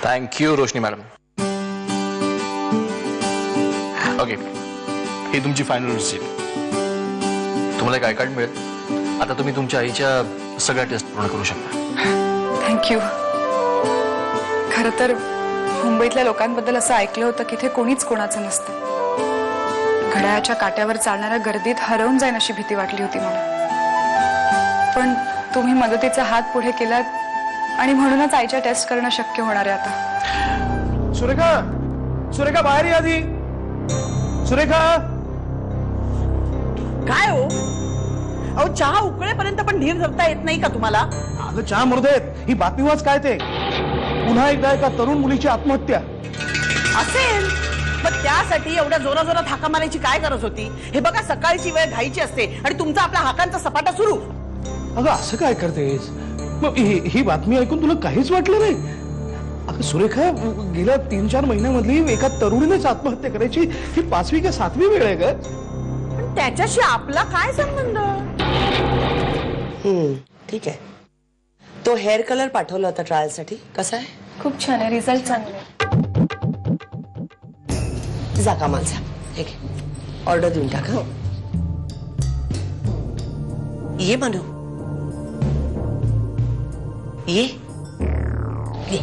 Thank you रोशनी madam. Okay, ही तुमची final receipt. तुम्हाला एक आय कार्ड मिळेल. आता तुम्ही तुमच्या आईच्या सगळ्या टेस्ट पूर्ण करू शकता. थँक्यू. खरं तर मुंबईतल्या लोकांबद्दल असं ऐकलं होतं की ते कोणीच कोणाचं नसतं. घड्याळाच्या काट्यावर चालणाऱ्या गर्दीत हरवून जाईन अशी भीती वाटली होती मला. पण तुम्ही मदतीचा हात पुढे केलात आणि म्हणूनच आईच्या टेस्ट करणं शक्य होणार आहे आता. सुरेखा, सुरेखा बाहेर ये आधी. सुरेखा. काय हो? अहो चहा उकळेपर्यंत पण धीर धरता येत नाही का तुम्हाला? अगं चहा मर्देत, ही बातमी वाच. काय ते पुन्हा एकदा एका तरुण मुलीची आत्महत्या असेल. पण त्यासाठी एवढ्या जोराजोरात हाका मारायची काय गरज होती? हे बघा, सकाळची वेळ घाईची असते आणि तुमचा आपला हाकांचा सपाटा सुरू. अगं असं काय करतेस? मग ही बातमी ऐकून तुला काहीच वाटलं नाही? अगं सुरेखा, गेल्या 3-4 महिन्यामधली एका तरुणीनेच आत्महत्या करायची ही 5वी का 7वी वेळ आहे ग. पण त्याच्याशी आपला काय संबंध? ठीक आहे. तो हेअर कलर पाठवला होता ट्रायल साठी, कसा आहे? खूप छान आहे. रिझल्ट चांगले. जा कामाचा. हे घे, ऑर्डर देऊन टाका. ये म्हणू, ये ये.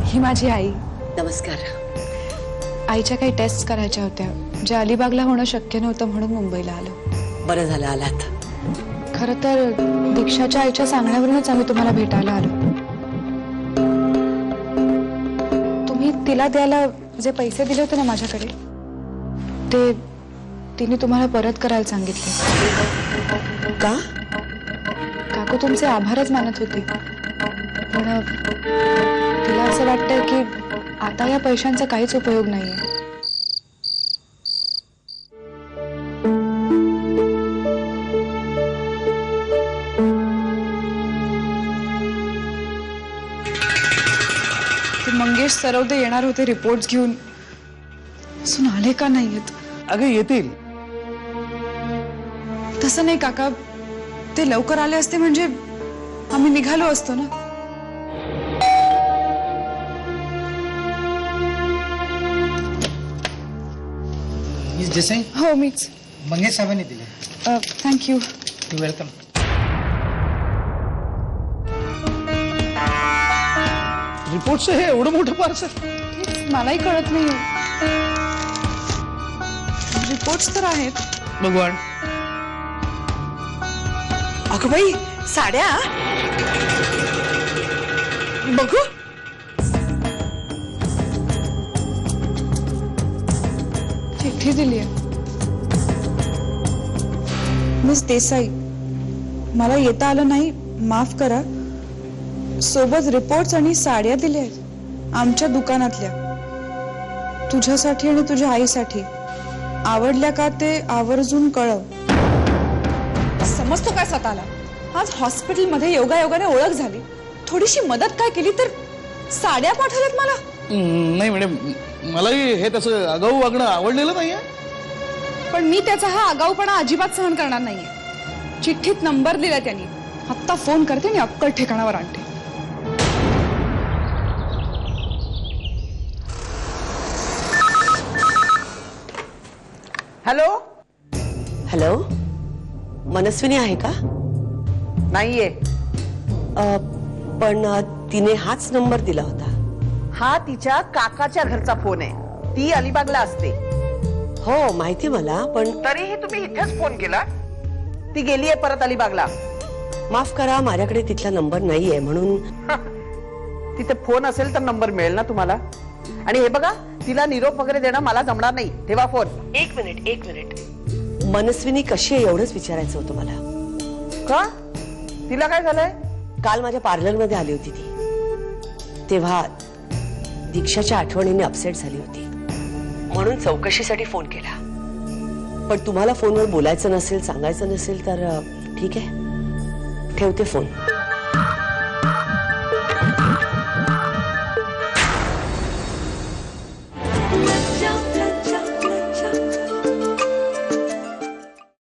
ही माझी आई. नमस्कार. आईच्या काही टेस्ट करायच्या होत्या ज्या अलिबागला होणं शक्य नव्हतं म्हणून मुंबईला आलो. बरं झालं आलात. खरं तर दीक्षाच्या आईच्या सांगण्यावरूनच आम्ही तुम्हाला भेटायला आलो. तुम्ही तिला द्यायला जे पैसे दिले होते ना माझ्याकडे, ते तिने तुम्हाला परत करायला सांगितले. का? काकू तुमचे आभारच मानत होती. पण तिला असं वाटतंय की आता या पैशांचा काहीच उपयोग नाहीये. ते मंगेश सरवदे येणार होते रिपोर्ट्स घेऊन, अजून आले का नाहीयेत? अगं येतील. तसं नाही काका, ते लवकर आले असते म्हणजे आम्ही निघालो असतो ना. मिस देसाई. हो मीच. मंगेश साहेबांनी दिले. थँक्यू. You welcome. रिपोर्टचं हे एवढं मोठं पार्सल? मलाही कळत नाही. रिपोर्ट्स तर आहेत. भगवान. अगं बाई, साड्या बघू. चिठ्ठी दिली आहे. मिस देसाई, मला येता आलं नाही, माफ करा. सोबत रिपोर्ट्स आणि साड्या दिल्या आहेत आमच्या दुकानातल्या, तुझ्यासाठी आणि तुझ्या आईसाठी. आवडल्या का ते आवर्जून कळव. समजतो काय स्वतःला? आज हॉस्पिटलमध्ये योगायोगाने ओळख झाली, थोडीशी मदत काय केली तर साड्या पाठवल्यात मला. नाही मॅडम, मलाही हे तसं आगाऊ वागणं आवडलेलं नाहीये. पण मी त्याचा हा आगाऊपणा अजिबात सहन करणार नाहीये. चिठ्ठीत नंबर दिला त्यांनी. आत्ता फोन करते आणि अक्कल ठिकाणावर आणते. हॅलो. हॅलो, मनस्विनी आहे का? नाहीये. पण तिने हाच नंबर दिला होता. हा तिच्या काकाच्या घरचा फोन आहे. ती अलिबागला असते. हो माहिती मला, पण तरीही तुम्ही इथेच फोन केला. ती गेलीये परत अलिबागला. माफ करा, माझ्याकडे तिथला नंबर नाहीये म्हणून. तिथे फोन असेल तर नंबर मिळेल ना तुम्हाला. आणि हे बघा, तिला निरोप वगैरे देणं मला जमणार नाही. ठेवा फोन. एक मिनिट. मनस्विनी कशी आहे एवढंच विचारायचं होतं मला. का? तिला काय झालंय? काल माझ्या पार्लरमध्ये आली होती ती, तेव्हा दीक्षाच्या आठवणीने अपसेट झाली होती म्हणून चौकशीसाठी फोन केला. पण तुम्हाला फोनवर बोलायचं नसेल, सांगायचं नसेल तर ठीक आहे, ठेवते फोन.